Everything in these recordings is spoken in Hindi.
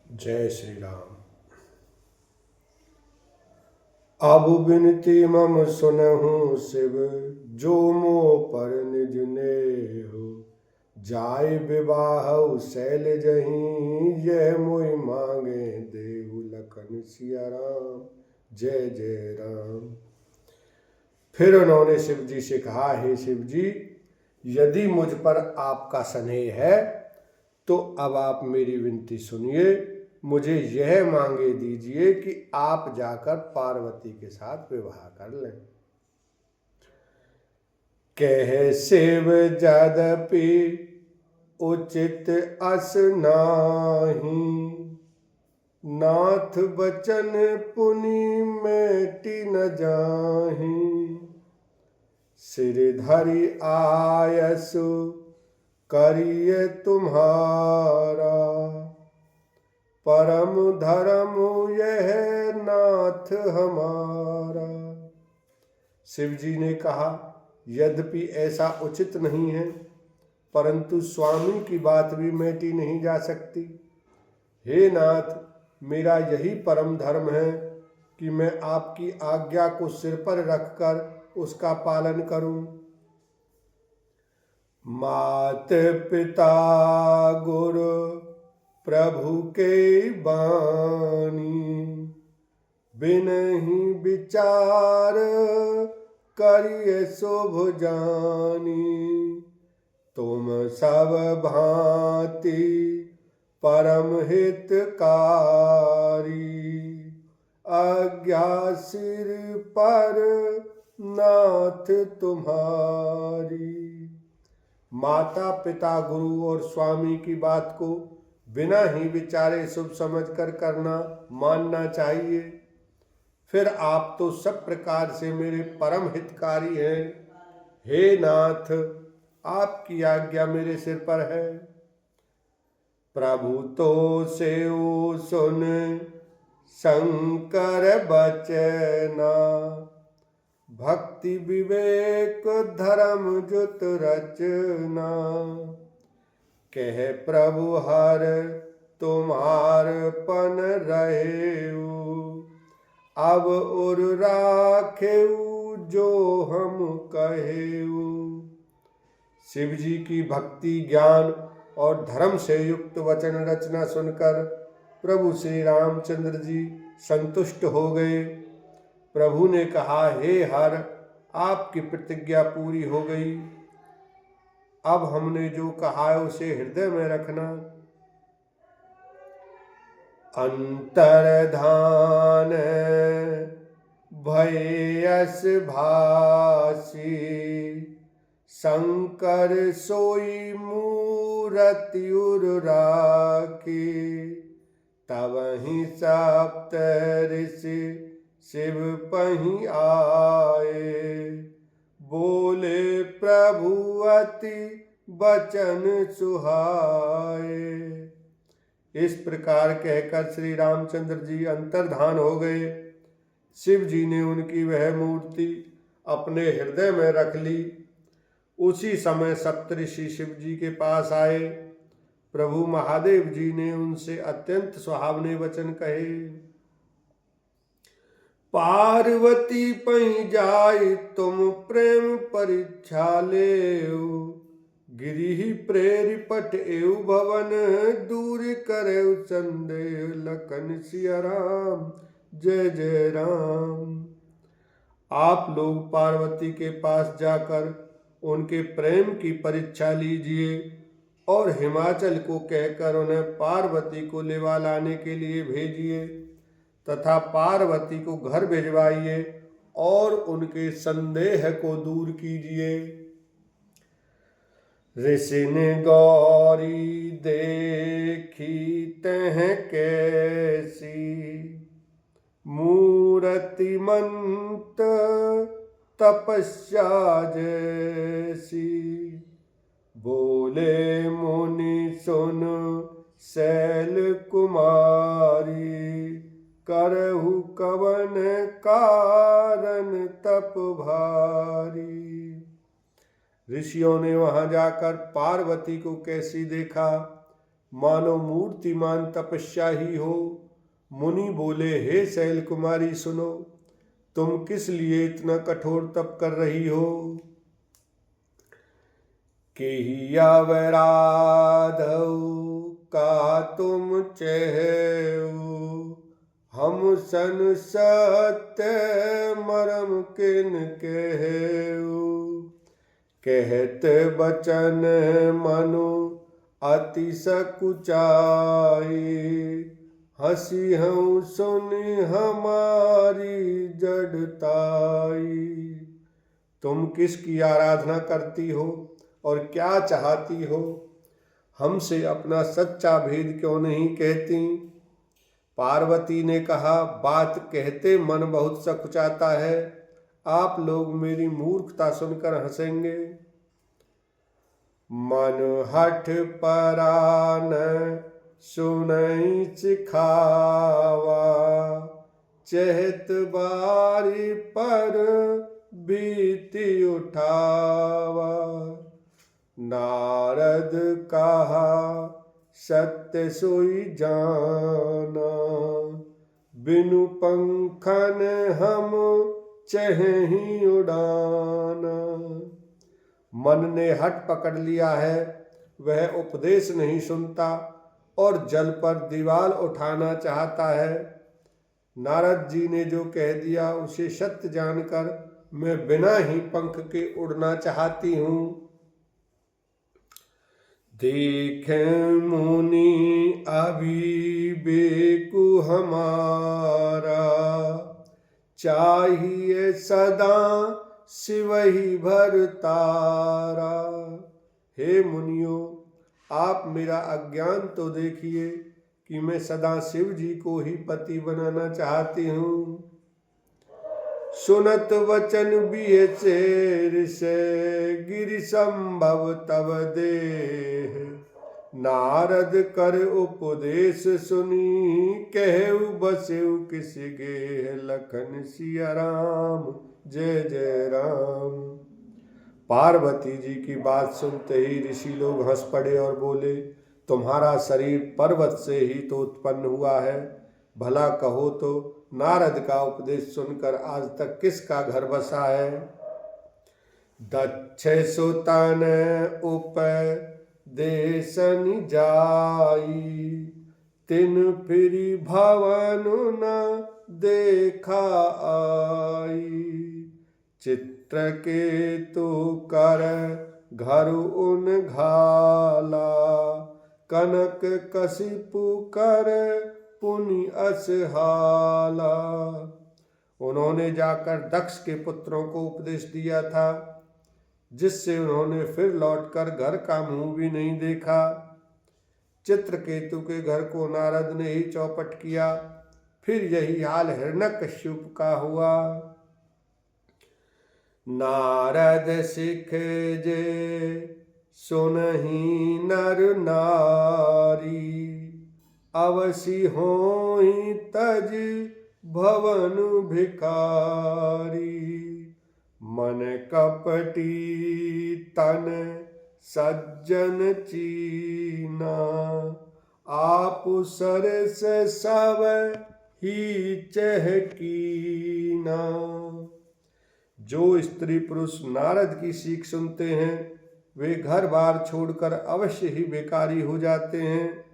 जय श्री राम। अब बिनती मम सुनहु शिव, जो मो पर निज नेहु। जाय विवाह शैल जहीं, यह मोहि मांगे देहु। लखन सिया राम, जय जय राम। फिर उन्होंने शिव जी से कहा, हे शिव जी, यदि मुझ पर आपका स्नेह है तो अब आप मेरी विनती सुनिए। मुझे यह मांगे दीजिए कि आप जाकर पार्वती के साथ विवाह कर लें। कह शिव यद्यपि उचित अस नाही, नाथ बचन पुनि मेटि न जाहि। सिर धरि आयसु करिए तुम्हारा, परम धर्म यह नाथ हमारा। शिव जी ने कहा, यद्यपि ऐसा उचित नहीं है, परंतु स्वामी की बात भी मेटी नहीं जा सकती। हे नाथ, मेरा यही परम धर्म है कि मैं आपकी आज्ञा को सिर पर रखकर उसका पालन करूं। मात पिता गुरु प्रभु के बानी, बिनहि विचार करिए शुभ जानी। तुम सब भांति परम हितकारी, आज्ञा सिर पर नाथ तुम्हारी। माता पिता गुरु और स्वामी की बात को बिना ही विचारे शुभ समझकर करना मानना चाहिए। फिर आप तो सब प्रकार से मेरे परम हितकारी हैं। हे नाथ, आपकी आज्ञा मेरे सिर पर है। प्रभु तो सेउ सुन शंकर बचना, भक्ति विवेक धर्म जुत रचना। कह प्रभु हर तुम्हार पन रहेऊ, अब उर राखेऊ जो हम कहेऊ। शिव जी की भक्ति ज्ञान और धर्म से युक्त वचन रचना सुनकर प्रभु श्री रामचंद्र जी संतुष्ट हो गए। प्रभु ने कहा, हे हर, आपकी प्रतिज्ञा पूरी हो गई। अब हमने जो कहा है उसे हृदय में रखना। अंतर्धान भयस भासी, शंकर सोई मूरति उर राखी। तबहि सप्त ऋषि शिव पहि आए, बोले प्रभु अति बचन सुहाए। इस प्रकार कहकर श्री रामचंद्र जी अंतर्धान हो गए। शिव जी ने उनकी वह मूर्ति अपने हृदय में रख ली। उसी समय सप्तऋषि शिव जी के पास आए। प्रभु महादेव जी ने उनसे अत्यंत सुहावने वचन कहे। पार्वती पहि जाय तुम प्रेम परीक्षा लेऊ, गिरि प्रेरि पट एव भवन दूर करेउ संदेह। लखन सिया राम, जय जय राम। आप लोग पार्वती के पास जाकर उनके प्रेम की परीक्षा लीजिए और हिमाचल को कहकर उन्हें पार्वती को लेवा लाने के लिए भेजिए तथा पार्वती को घर भिजवाइए और उनके संदेह को दूर कीजिए। ऋषिन गौरी देखी तह कैसी, मूरतिमंत तपस्या जैसी। बोले मुनि सुन शैल कुमारी, करहु कवन कारण तप भारी। ऋषियों ने वहां जाकर पार्वती को कैसी देखा मानो मूर्तिमान तपस्या ही हो। मुनि बोले, हे शैल कुमारी सुनो, तुम किस लिए इतना कठोर तप कर रही हो। केहिया वैराधौ का तुम चेहु, हम सन सत्य मरम किन केहु। कहत बचन मनु अति सकुचाई, हसी हूँ सुनि हमारी जड़ताई। तुम किसकी आराधना करती हो और क्या चाहती हो? हमसे अपना सच्चा भेद क्यों नहीं कहती? पार्वती ने कहा, बात कहते मन बहुत सकुचाता है। आप लोग मेरी मूर्खता सुनकर हंसेंगे। मन हठ परान सुनई सिखावा, चहत बारी पर बीती उठावा। नारद कहा, सत्य सोई जाना, बिनु पंखन हम चहि उड़ाना। मन ने हट पकड़ लिया है, वह उपदेश नहीं सुनता और जल पर दीवार उठाना चाहता है। नारद जी ने जो कह दिया उसे सत्य जानकर मैं बिना ही पंख के उड़ना चाहती हूँ। देखे मुनि अभिवेकु हमारा, चाहिए सदा शिव ही भरतारा। हे मुनियों, आप मेरा अज्ञान तो देखिए कि मैं सदा शिव जी को ही पति बनाना चाहती हूँ। सुनत वचन बियचेर से गिरि संभव तब देह, नारद कर उपदेश सुनी कहु बसेउ किस गेह। लखन सिया राम जय जय राम। पार्वती जी की बात सुनते ही ऋषि लोग हंस पड़े और बोले, तुम्हारा शरीर पर्वत से ही तो उत्पन्न हुआ है। भला कहो तो नारद का उपदेश सुनकर आज तक किसका घर बसा है। दक्ष सुतन उपदेशन जाई, तिन फिरी भवन न देखा आई। चित्रकेतु कर घर उन घाला, कनक कशिपु कर पुनि असहाला। उन्होंने जाकर दक्ष के पुत्रों को उपदेश दिया था, जिससे उन्होंने फिर लौटकर घर का मुंह भी नहीं देखा। चित्रकेतु के घर को नारद ने ही चौपट किया, फिर यही हाल हिरण्यकश्यप का हुआ। नारद सिख जे सुनहि नर नारी, अवसि होहि तज भवन भिखारी। मन कपटी तन सज्जन चीना, आप सरस सब ही चहकीना। जो स्त्री पुरुष नारद की सीख सुनते हैं वे घर बार छोड़कर अवश्य ही बेकारी हो जाते हैं।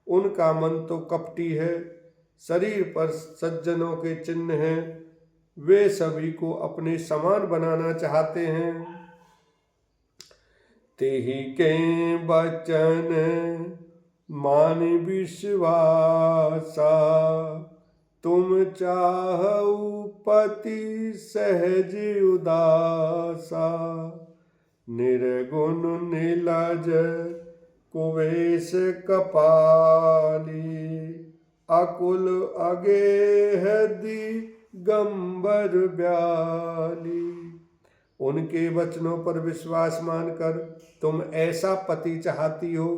उनका मन तो कपटी है, शरीर पर सज्जनों के चिन्ह हैं, वे सभी को अपने समान बनाना चाहते हैं। तेहि के बचन मान विश्वासा, तुम चाहु पति सहज उदासा। निर्गुण नीलज कुवेश कपाली, अकुल अगेह दिगंबर ब्याली। उनके वचनों पर विश्वास मानकर तुम ऐसा पति चाहती हो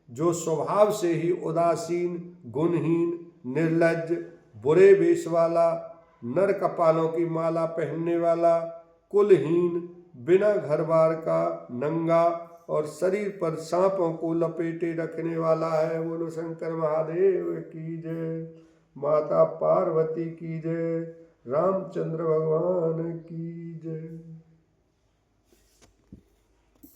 जो स्वभाव से ही उदासीन, गुणहीन, निर्लज्ज, बुरे वेश वाला, नर कपालों की माला पहनने वाला, कुलहीन, बिना घर बार का, नंगा और शरीर पर सांपों को लपेटे रखने वाला है। बोलो शंकर महादेव की जय, माता पार्वती की जय, रामचंद्र भगवान की जय।